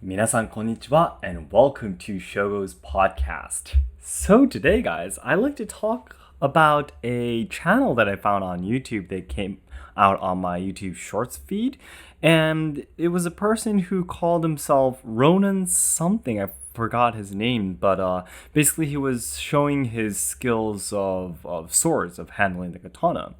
Minasan konnichiwa and welcome to Shogo's podcast. So today, guys, I'd like to talk about a channel that I found on YouTube that came out on my YouTube Shorts feed. And it was a person who called himself Ronin something. I forgot his name, but basically he was showing his skills of swords, of handling the katana.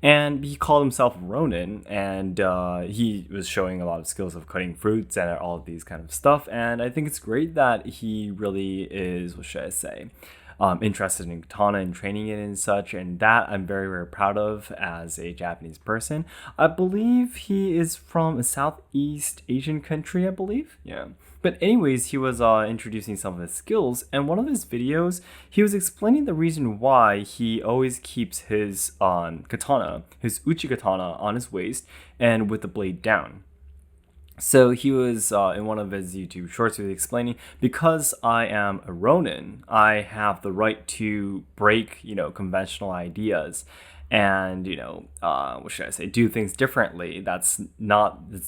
And he called himself Ronin, and he was showing a lot of skills of cutting fruits and all of these kind of stuff. And I think it's great that he really is, what should I say, interested in katana and training it and such. And that I'm very, very proud of as a Japanese person. I believe he is from a Southeast Asian country, I believe. Yeah. But anyways, he was introducing some of his skills, and one of his videos, he was explaining the reason why he always keeps his katana, his uchi katana, on his waist and with the blade down. So he was, in one of his YouTube shorts, he was explaining, because I am a Ronin, I have the right to break, conventional ideas and, what should I say, do things differently. That's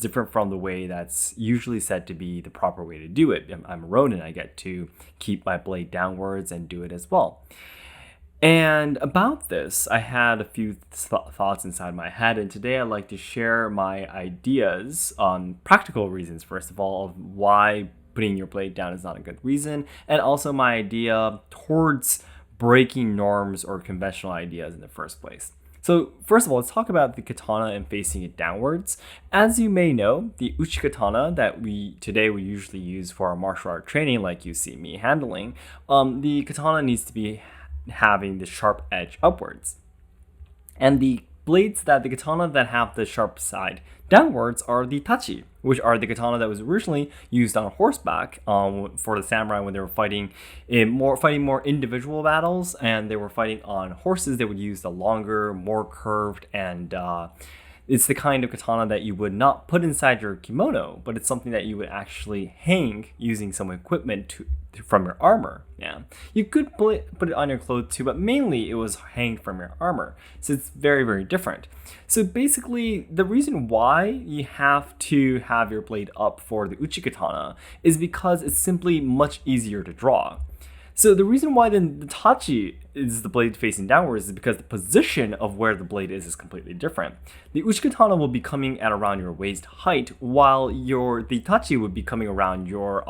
different from the way that's usually said to be the proper way to do it. I'm a Ronin, I get to keep my blade downwards and do it as well. And about this, I had a few thoughts inside my head, and today I'd like to share my ideas on practical reasons, first of all, of why putting your blade down is not a good reason, and also my idea towards breaking norms or conventional ideas in the first place. So first of all, let's talk about the katana and facing it downwards. As you may know, the uchi katana that we usually use for our martial art training, like you see me handling, the katana needs to be having the sharp edge upwards. And the blades that the katana that have the sharp side downwards are the tachi, which are the katana that was originally used on horseback for the samurai when they were fighting more individual battles, and they were fighting on horses. They would use the longer, more curved, and it's the kind of katana that you would not put inside your kimono, but it's something that you would actually hang using some equipment from your armor. Yeah, you could put it on your clothes too, but mainly it was hanged from your armor. So it's very, very different. So basically, the reason why you have to have your blade up for the uchi katana is because it's simply much easier to draw. So the reason why then the tachi is the blade facing downwards is because the position of where the blade is completely different. The uchi katana will be coming at around your waist height, while the tachi would be coming around your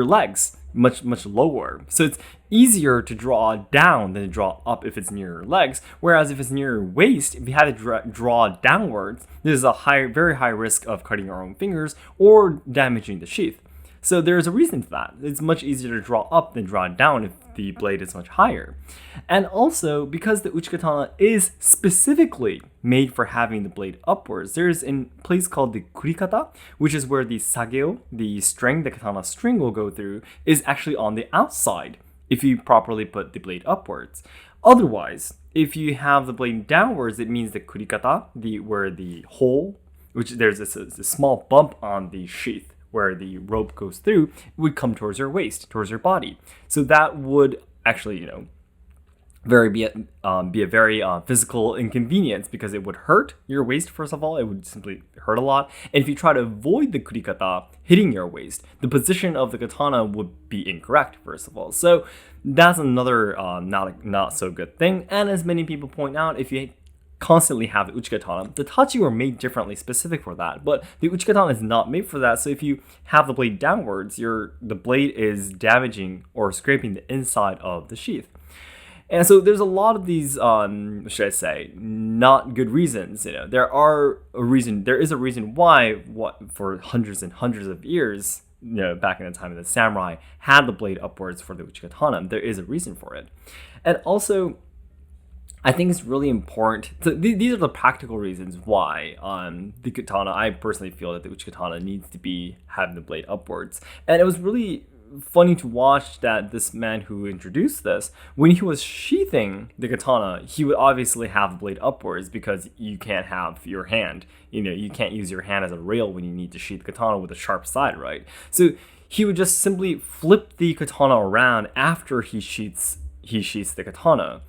legs, much lower. So it's easier to draw down than to draw up if it's near your legs. Whereas if it's near your waist, if you had to draw downwards, there's a very high risk of cutting your own fingers or damaging the sheath. So there's a reason for that. It's much easier to draw up than draw down if the blade is much higher. And also, because the uchi katana is specifically made for having the blade upwards, there's a place called the kurikata, which is where the sageo, the katana string will go through, is actually on the outside if you properly put the blade upwards. Otherwise, if you have the blade downwards, it means the kurikata, where the hole, which there's a small bump on the sheath, where the rope goes through, would come towards your waist, towards your body. So that would actually, be a very physical inconvenience, because it would hurt your waist. First of all, it would simply hurt a lot. And if you try to avoid the kurikata hitting your waist, the position of the katana would be incorrect, first of all. So that's another not so good thing. And as many people point out, if you constantly have the uchi katana, the tachi were made differently, specific for that, but the uchi katana is not made for that. So if you have the blade downwards, the blade is damaging or scraping the inside of the sheath. And so there's a lot of these, should I say, not good reasons. There is a reason why for hundreds and hundreds of years, back in the time of the samurai, had the blade upwards for the uchi katana. There is a reason for it. And also, I think it's really important. So these are the practical reasons why the katana, I personally feel that the uchi katana needs to be having the blade upwards. And it was really funny to watch that this man who introduced this, when he was sheathing the katana, he would obviously have the blade upwards, because you can't have your hand. You can't use your hand as a rail when you need to sheath the katana with a sharp side, right? So he would just simply flip the katana around after he sheaths the katana.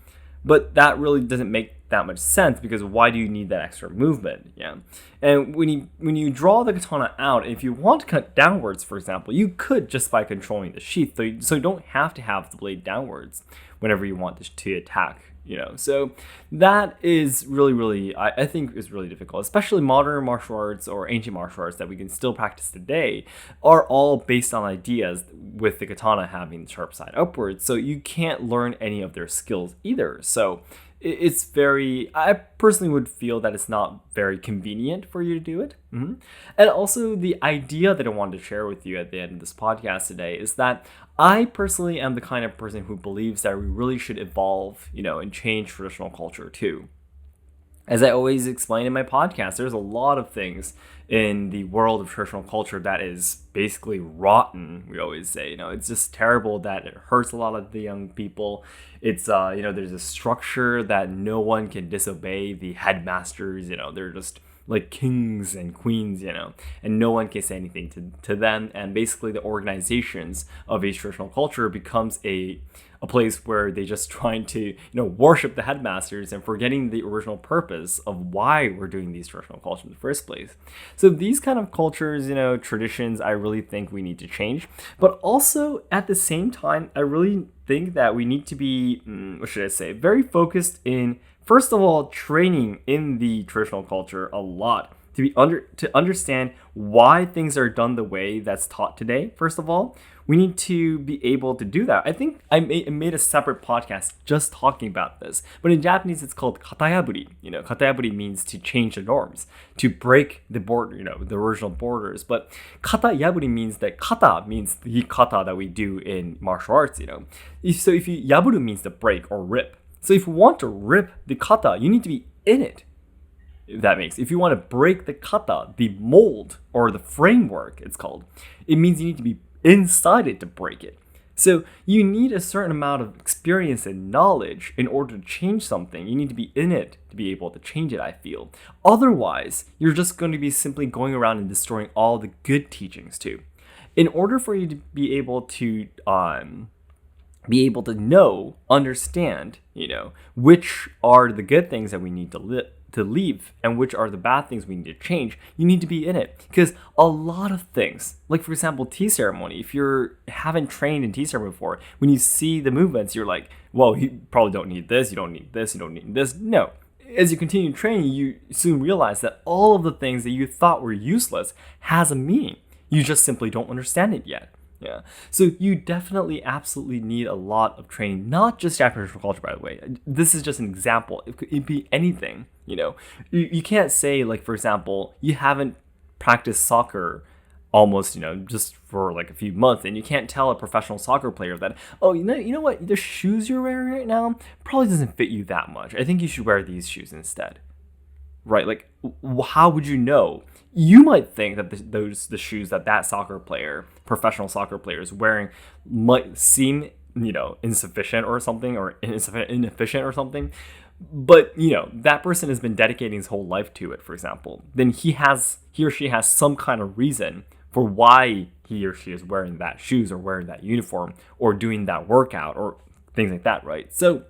But that really doesn't make that much sense, because why do you need that extra movement? Yeah. And when you draw the katana out, if you want to cut downwards, for example, you could just by controlling the sheath. So you don't have to have the blade downwards whenever you want to attack. So that is really, I think is really difficult, especially modern martial arts or ancient martial arts that we can still practice today are all based on ideas with the katana having the sharp side upwards. So you can't learn any of their skills either. So it's I personally would feel that it's not very convenient for you to do it. And also the idea that I wanted to share with you at the end of this podcast today is that I personally am the kind of person who believes that we really should evolve, and change traditional culture too. As I always explain in my podcast, there's a lot of things in the world of traditional culture that is basically rotten, we always say. It's just terrible that it hurts a lot of the young people. It's, there's a structure that no one can disobey. The headmasters, they're just like kings and queens, and no one can say anything to them. And basically the organizations of a traditional culture becomes a place where they just trying to, worship the headmasters and forgetting the original purpose of why we're doing these traditional cultures in the first place. So these kind of cultures, traditions, I really think we need to change. But also at the same time, I really think that we need to be, very focused in, first of all, training in the traditional culture a lot to understand why things are done the way that's taught today. First of all, we need to be able to do that. I think I made a separate podcast just talking about this, but in Japanese it's called katayaburi. Katayaburi means to change the norms, to break the border, the original borders. But katayaburi means that kata means the kata that we do in martial arts. So if you yaburu means to break or rip. So if you want to rip the kata, you need to be in it. If you want to break the kata, the mold or the framework, it's called, it means you need to be inside it to break it. So you need a certain amount of experience and knowledge in order to change something. You need to be in it to be able to change it, I feel. Otherwise, you're just going to be simply going around and destroying all the good teachings too. In order for you to be able to know, understand, which are the good things that we need to leave and which are the bad things we need to change, you need to be in it. Because a lot of things, like for example, tea ceremony, if you haven't trained in tea ceremony before, when you see the movements, you're like, well, you probably don't need this, you don't need this, you don't need this. No. As you continue training, you soon realize that all of the things that you thought were useless has a meaning. You just simply don't understand it yet. Yeah. So you definitely absolutely need a lot of training, not just Japanese culture, by the way. This is just an example. It could be anything, You can't say, like, for example, you haven't practiced soccer almost, just for like a few months, and you can't tell a professional soccer player that, oh, you know what, the shoes you're wearing right now probably doesn't fit you that much. I think you should wear these shoes instead. Right? Like, how would you know? You might think that the shoes that professional soccer player is wearing might seem, insufficient or something, or inefficient or something. But, that person has been dedicating his whole life to it, for example. Then he or she has some kind of reason for why he or she is wearing that shoes or wearing that uniform or doing that workout or things like that, right? So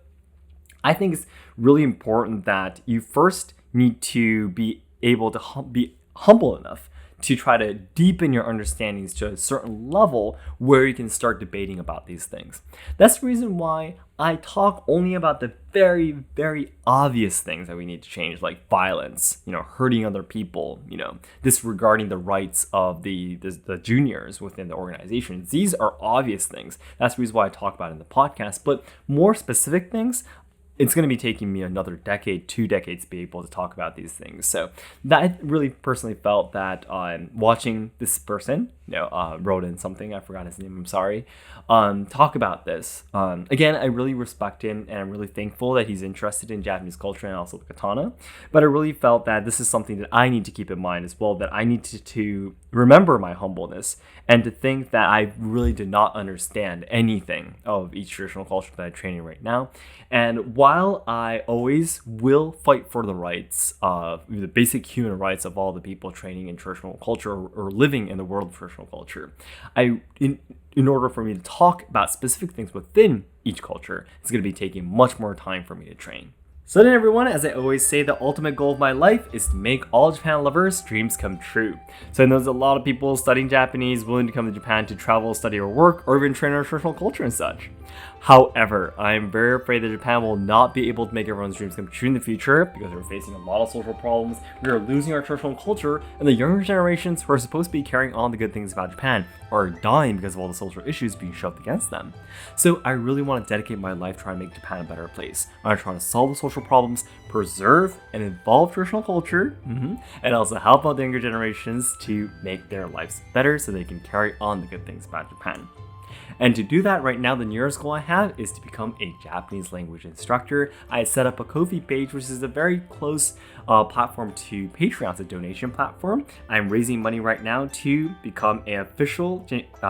I think it's really important that you first need to be able to be humble enough to try to deepen your understandings to a certain level where you can start debating about these things. That's the reason why I talk only about the very, very obvious things that we need to change, like violence, hurting other people, disregarding the rights of the juniors within the organization. These are obvious things. That's the reason why I talk about it in the podcast. But more specific things, it's going to be taking me another decade, 2 decades to be able to talk about these things. So that I really personally felt that watching this person, Ronin something, I forgot his name, I'm sorry, talk about this. Again, I really respect him and I'm really thankful that he's interested in Japanese culture and also the katana. But I really felt that this is something that I need to keep in mind as well, that I need to remember my humbleness and to think that I really did not understand anything of each traditional culture that I'm training right now. And while I always will fight for the rights of the basic human rights of all the people training in traditional culture or living in the world of traditional culture, in order for me to talk about specific things within each culture, it's going to be taking much more time for me to train. So then everyone, as I always say, the ultimate goal of my life is to make all Japan lovers' dreams come true. So I know there's a lot of people studying Japanese, willing to come to Japan to travel, study, or work, or even train our traditional culture and such. However, I am very afraid that Japan will not be able to make everyone's dreams come true in the future because we're facing a lot of social problems, we are losing our traditional culture, and the younger generations who are supposed to be carrying on the good things about Japan are dying because of all the social issues being shoved against them. So I really want to dedicate my life trying to make Japan a better place. I'm trying to solve the social problems, preserve and evolve traditional culture, and also help out the younger generations to make their lives better so they can carry on the good things about Japan. And to do that right now, the nearest goal I have is to become a Japanese language instructor. I set up a Ko-fi page, which is a very close platform to Patreon. It's a donation platform. I'm raising money right now to become an official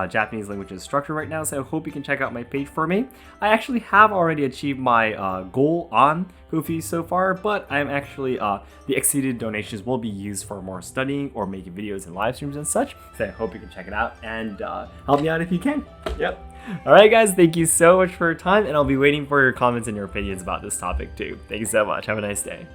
Japanese language instructor right now, so I hope you can check out my page for me. I actually have already achieved my goal on Ko-fi so far, but I'm actually, the exceeded donations will be used for more studying or making videos and live streams and such, so I hope you can check it out and help me out if you can. Yep. Alright guys, thank you so much for your time, and I'll be waiting for your comments and your opinions about this topic too. Thank you so much. Have a nice day.